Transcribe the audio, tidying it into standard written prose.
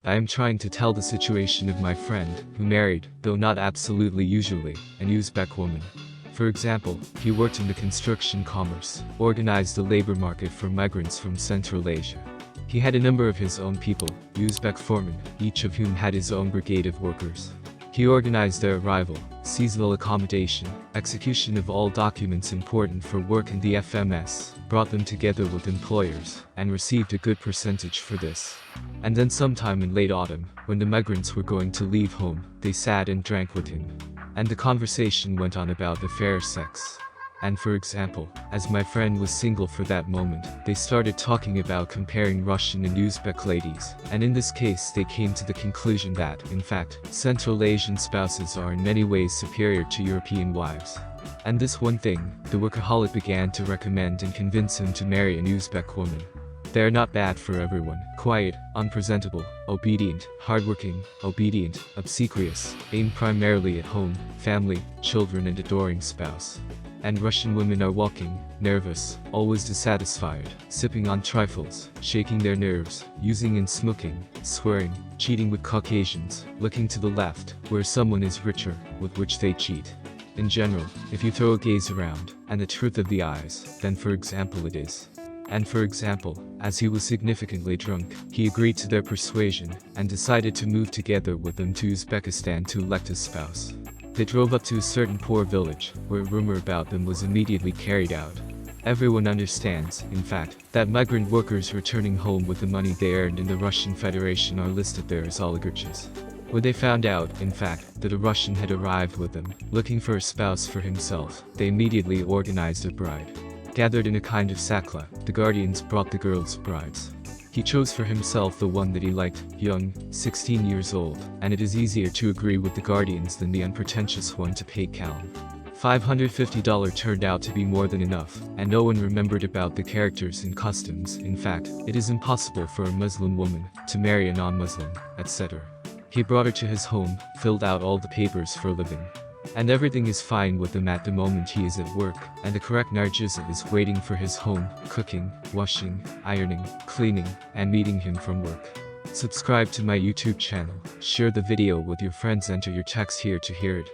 I am trying to tell the situation of my friend, who married, though not absolutely usually, an Uzbek woman. For example, he worked in the construction commerce, organized the labor market for migrants from Central Asia. He had a number of his own people, Uzbek foremen, each of whom had his own brigade of workers. He organized their arrival, seasonal accommodation, execution of all documents important for work in the FMS, brought them together with employers, and received a good percentage for this. And then sometime in late autumn, when the migrants were going to leave home, they sat and drank with him. And the conversation went on about the fair sex. And for example, as my friend was single for that moment, they started talking about comparing Russian and Uzbek ladies, and in this case they came to the conclusion that, in fact, Central Asian spouses are in many ways superior to European wives. And this one thing, the workaholic began to recommend and convince him to marry an Uzbek woman. They are not bad for everyone: quiet, unpresentable, obedient, hardworking, obedient, obsequious, aimed primarily at home, family, children and adoring spouse. And Russian women are walking, nervous, always dissatisfied, sipping on trifles, shaking their nerves, using and smoking, swearing, cheating with Caucasians, looking to the left, where someone is richer, with which they cheat. In general, if you throw a gaze around, and the truth of the eyes, then for example it is. And for example, as he was significantly drunk, he agreed to their persuasion, and decided to move together with them to Uzbekistan to elect a spouse. They drove up to a certain poor village, where a rumor about them was immediately carried out. Everyone understands, in fact, that migrant workers returning home with the money they earned in the Russian Federation are listed there as oligarchs. When they found out, in fact, that a Russian had arrived with them, looking for a spouse for himself, they immediately organized a bride. Gathered in a kind of sakla, the guardians brought the girls brides. He chose for himself the one that he liked, young, 16 years old, and it is easier to agree with the guardians than the unpretentious one to pay Kalm. $550 turned out to be more than enough, and no one remembered about the characters and customs. In fact, it is impossible for a Muslim woman to marry a non-Muslim, etc. He brought her to his home, filled out all the papers for a living. And everything is fine with him at the moment he is at work, and the correct Nargiza is waiting for his home, cooking, washing, ironing, cleaning, and meeting him from work. Subscribe to my YouTube channel, share the video with your friends, enter your text here to hear it.